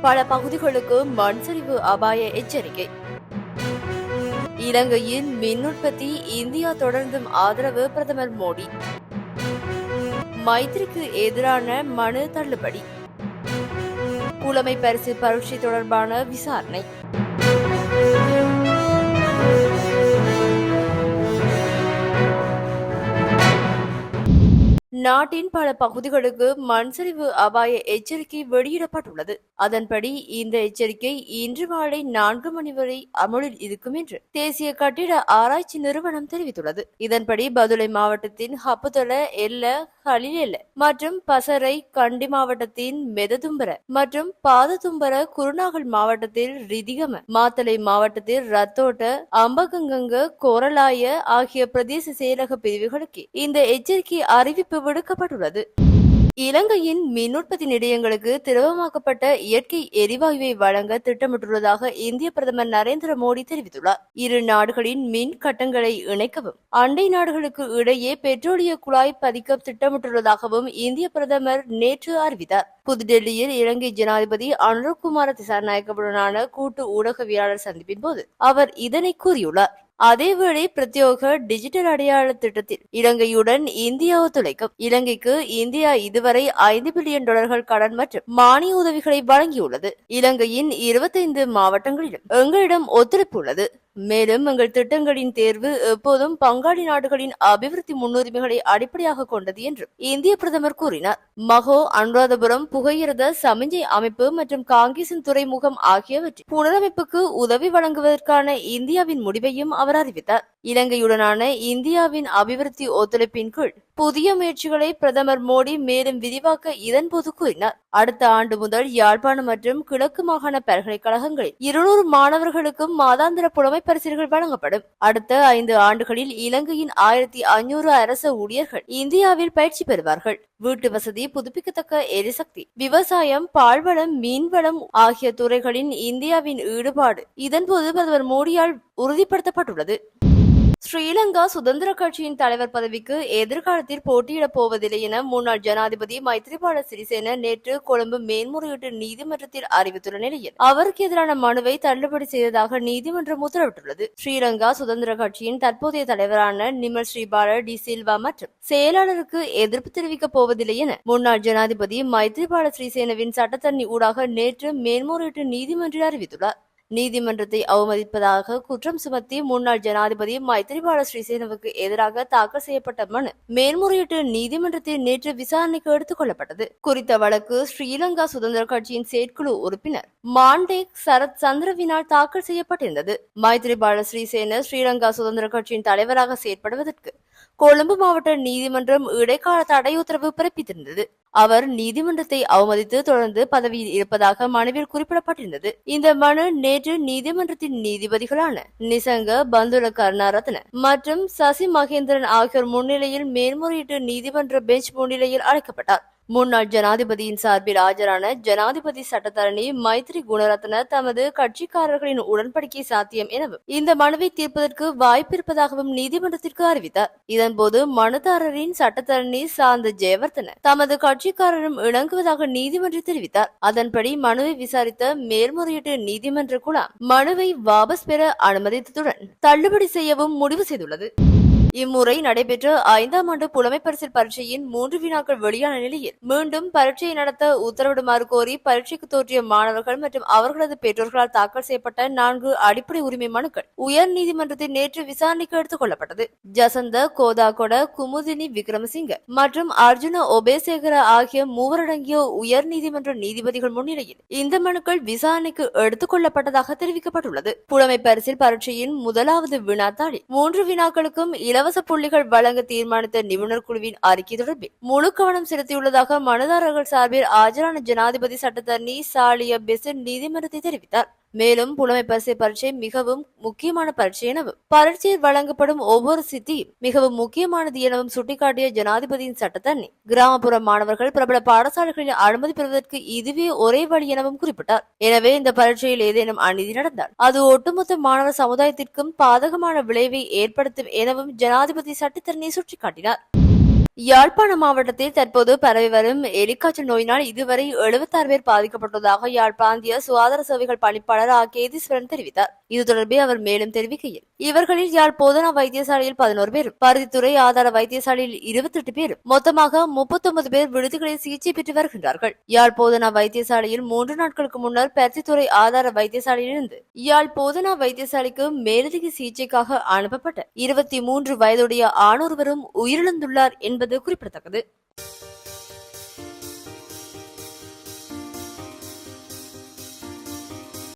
பல பகுதிகளுக்கு மண் சரிவு அபாய எச்சரிக்கை. இலங்கையின் மின் உற்பத்தி இந்தியா தொடர்ந்தும் ஆதரவு பிரதமர் மோடி. மைத்திரிக்கு எதிரான மனு தள்ளுபடி. புலமை பரிசு பரீட்சை தொடர்பான விசாரணை. நாட்டின் பல பகுதிகளுக்கு மண் சரிவு அபாய எச்சரிக்கை வெளியிடப்பட்டுள்ளது. அதன்படி இந்த எச்சரிக்கை இன்று மாலை 4 மணி வரை அமலில் இருக்கும் என்று தேசிய கட்டிட ஆராய்ச்சி நிறுவனம் தெரிவித்துள்ளது. இதன்படி பதுளை மாவட்டத்தின் ஹப்புதல, எல்ல, ஹலிலெல்ல மற்றும் பசறை, கண்டி மாவட்டத்தின் மெததும்பர மற்றும் பாததும்பர, குருநாகல் மாவட்டத்தில் ரிதிகம, மாத்தளை மாவட்டத்தில் ரத்தோட்ட, அம்பகங்கங்க, கோரலாய ஆகிய பிரதேச செயலக பிரிவுகளுக்கு இந்த எச்சரிக்கை அறிவிப்பு விடுக்கப்பட்டுள்ளது. இலங்கையின் மின் உற்பத்தி நிலையங்களுக்கு திரவமாக்கப்பட்ட இயற்கை எரிவாயுவை வழங்க திட்டமிட்டுள்ளதாக இந்திய பிரதமர் நரேந்திர மோடி தெரிவித்துள்ளார். இரு நாடுகளின் மின் கட்டங்களை இணைக்கவும் அண்டை நாடுகளுக்கு இடையே பெட்ரோலிய குழாய் பதிக்க திட்டமிட்டுள்ளதாகவும் இந்திய பிரதமர் நேற்று அறிவித்தார். புதுடெல்லியில் இலங்கை ஜனாதிபதி அனுரகுமார திசாநாயக்கவுடனான கூட்டு ஊடகவியலாளர் சந்திப்பின் போது அவர் இதனை கூறியுள்ளார். அதேவேளை பிரத்யோக டிஜிட்டல் அடையாள திட்டத்தில் இலங்கையுடன் இந்தியா ஒத்துழைக்கும். இலங்கைக்கு இந்தியா இதுவரை $5 பில்லியன் கடன் மற்றும் மானிய உதவிகளை வழங்கியுள்ளது. இலங்கையின் 25 மாவட்டங்களிலும் எங்களிடம் ஒத்துழைப்பு உள்ளது. மேலும் எங்கள் திட்டங்களின் தேர்வு எப்போதும் பங்காளி நாடுகளின் அபிவிருத்தி முன்னுரிமைகளை அடிப்படையாக கொண்டது என்றும் இந்திய பிரதமர் கூறினார். மகோ, அனுராதபுரம் புகையிரத சமிஞ்சை அமைப்பு மற்றும் காங்கேசன் துறைமுகம் ஆகியவற்றின் புனரமைப்புக்கு உதவி வழங்குவதற்கான இந்தியாவின் முடிவையும் அவர் அறிவித்தார். இலங்கையுடனான இந்தியாவின் அபிவிருத்தி ஒத்துழைப்பின் கீழ் புதிய முயற்சிகளை பிரதமர் மோடி மேலும் விரிவாக்க இதன்போது கூறினார். அடுத்த ஆண்டு முதல் யாழ்ப்பாணம் மற்றும் கிழக்கு மாகாண பல்கலைக்கழகங்களில் 200 மாணவர்களுக்கும் மாதாந்திர புலமை பரிசுகள் வழங்கப்படும். அடுத்த 5 ஆண்டுகளில் இலங்கையின் 1500 அரச ஊழியர்கள் இந்தியாவில் பயிற்சி பெறுவார்கள். வீட்டு வசதி, புதுப்பிக்கத்தக்க எரிசக்தி, விவசாயம், பால்வளம், மீன்வளம் ஆகிய துறைகளின் இந்தியாவின் ஈடுபாடு இதன்போது பிரதமர் மோடியால் உறுதிப்படுத்தப்பட்டுள்ளது. ஸ்ரீலங்கா சுதந்திர கட்சியின் தலைவர் பதவிக்கு எதிர்காலத்தில் போட்டியிடப் போவதில்லை என முன்னாள் ஜனாதிபதி மைத்திரிபால சிறிசேன நேற்று கொழும்பு மேன்முறையீட்டு நீதிமன்றத்தில் அறிவித்துள்ள நிலையில் அவருக்கு எதிரான மனுவை தள்ளுபடி செய்ததாக நீதிமன்றம் உத்தரவிட்டுள்ளது. ஸ்ரீலங்கா சுதந்திர கட்சியின் தற்போதைய தலைவரான நிமல் ஸ்ரீபால டி சில்வா மற்றும் செயலாளருக்கு எதிர்ப்பு தெரிவிக்கப் போவதில்லை என முன்னாள் ஜனாதிபதி மைத்திரிபால சிறிசேனவின் சட்டத்தரணி ஊடாக நேற்று மேன்முறையீட்டு நீதிமன்றில் அறிவித்துள்ளார். நீதிமன்றத்தை அவமதிப்பதாக குற்றம் சுமத்தி முன்னாள் ஜனாதிபதி மைத்திரிபால சிறிசேனவுக்கு எதிராக தாக்கல் செய்யப்பட்ட மனு மேன்முறையீட்டு நீதிமன்றத்தில் நேற்று விசாரணைக்கு எடுத்துக் கொள்ளப்பட்டது. குறித்த வழக்கு ஸ்ரீலங்கா சுதந்திர கட்சியின் செயற்குழு உறுப்பினர் மாண்டேக் சரத் சந்திரவினால் தாக்கல் செய்யப்பட்டிருந்தது. மைத்திரிபால சிறிசேன ஸ்ரீலங்கா சுதந்திர கட்சியின் தலைவராக செயற்படுவதற்கு கொழும்பு மாவட்ட நீதிமன்றம் இடைக்கால தடை உத்தரவு பிறப்பித்திருந்தது. அவர் நீதிமன்றத்தை அவமதித்து தொடர்ந்து பதவியில் இருப்பதாக மனுவில் குறிப்பிடப்பட்டிருந்தது. இந்த மனு நேற்று நீதிமன்றத்தின் நீதிபதிகளான நிசங்க, பந்துல கருணாரத்ன மற்றும் சசி மகேந்திரன் ஆகியோர் முன்னிலையில் மேன்முறையீட்டு நீதிமன்ற பெஞ்ச் முன்னிலையில் அழைக்கப்பட்டார். முன்னாள் ஜனாதிபதியின் சார்பில் ஆஜரான ஜனாதிபதி சட்டத்தரணி மைத்ரி குணரத்ன தமது கட்சிக்காரர்களின் உடன்படிக்கை சாத்தியம் எனவும் இந்த மனுவை தீர்ப்பதற்கு வாய்ப்பிருப்பதாகவும் நீதிமன்றத்திற்கு அறிவித்தார். இதன்போது மனுதாரரின் சட்டத்தரணி சாந்த ஜெயவர்தன தமது கட்சிக்காரரும் இணங்குவதாக நீதிமன்றம் தெரிவித்தார். அதன்படி மனுவை விசாரித்த மேல்முறையீட்டு நீதிமன்ற குழாம் மனுவை வாபஸ் பெற அனுமதித்ததுடன் தள்ளுபடி செய்யவும் முடிவு செய்துள்ளது. இம்முறை நடைபெற்ற 5ஆம் ஆண்டு புலமை பரிசில் பரீட்சையின் 3 வினாக்கள் வெளியான நிலையில் மீண்டும் பரீட்சையை நடத்த உத்தரவிடுமாறு கோரி பரீட்சைக்கு தோற்றிய மாணவர்கள் மற்றும் அவர்களது பெற்றோர்களால் தாக்கல் செய்யப்பட்ட 4 அடிப்படை உரிமை மனுக்கள் உயர் நீதிமன்றத்தில் நேற்று விசாரணைக்கு எடுத்துக் கொள்ளப்பட்டது. ஜசந்த கோதாகொட, குமுதினி விக்ரமசிங்க மற்றும் அர்ஜுன ஒபேசேகர ஆகிய மூவரடங்கிய உயர் நீதிமன்ற நீதிபதிகள் முன்னிலையில் இந்த மனுக்கள் விசாரணைக்கு எடுத்துக் கொள்ளப்பட்டதாக தெரிவிக்கப்பட்டுள்ளது. புலமை பரிசில் பரீட்சையின் முதலாவது வினாத்தாளில் 3 வினாக்களுக்கும் இலவச புள்ளிகள் வழங்க தீர்மானித்த நிபுணர் குழுவின் அறிக்கை தொடர்பில் முழு கவனம் செலுத்தியுள்ளதாக மனுதாரர்கள் சார்பில் ஆஜரான ஜனாதிபதி சட்டத்தரணி சாலிய பெசன் நீதிமன்றத்தை தெரிவித்தார். மேலும் புலமை பரிசை பரீட்சை மிகவும் முக்கியமான பரீட்சை எனவும் பரீட்சையில் வழங்கப்படும் ஒவ்வொரு சித்தியும் மிகவும் முக்கியமானது எனவும் சுட்டிக்காட்டிய ஜனாதிபதியின் சட்டத்தரணி கிராமப்புற மாணவர்கள் பிரபல பாடசாலைகளில் அனுமதி பெறுவதற்கு இதுவே ஒரே வழி எனவும் குறிப்பிட்டார். எனவே இந்த பரீட்சையில் ஏதேனும் அநீதி நடந்தால் அது ஒட்டுமொத்த மாணவர் சமுதாயத்திற்கும் பாதகமான விளைவை ஏற்படுத்தும் எனவும் ஜனாதிபதி சட்டத்தரணி சுட்டிக்காட்டினார். யாழ்ப்பாண மாவட்டத்தில் தற்போது பரவி வரும் எலிக்காய்ச்சல் நோயினால் இதுவரை 76 பேர் பாதிக்கப்பட்டுள்ளதாக யாழ் பிராந்திய சுகாதார சேவைகள் பணிப்பாளர் கேதீஸ்வரன் தெரிவித்தார். இது தொடர்பில் அவர் மேலும் தெரிவிக்கையில், இவர்களில் யாழ் போதனா வைத்தியசாலையில் 11 பேரும், பருத்தித்துறை ஆதார வைத்தியசாலையில் 28 பேரும், மொத்தமாக 39 பேர் விடுதிகளில் சிகிச்சை பெற்று வருகின்றார்கள். யாழ் போதனா வைத்தியசாலையில் 3 நாட்களுக்கு முன்னர் பருத்தித்துறை ஆதார வைத்தியசாலையிலிருந்து யாழ் போதனா வைத்தியசாலைக்கு மேலதிக சிகிச்சைக்காக அனுப்பப்பட்ட 23 வயதுடைய ஆணொருவரும் உயிரிழந்துள்ளார் என்பது குறிப்பிடத்தக்கது.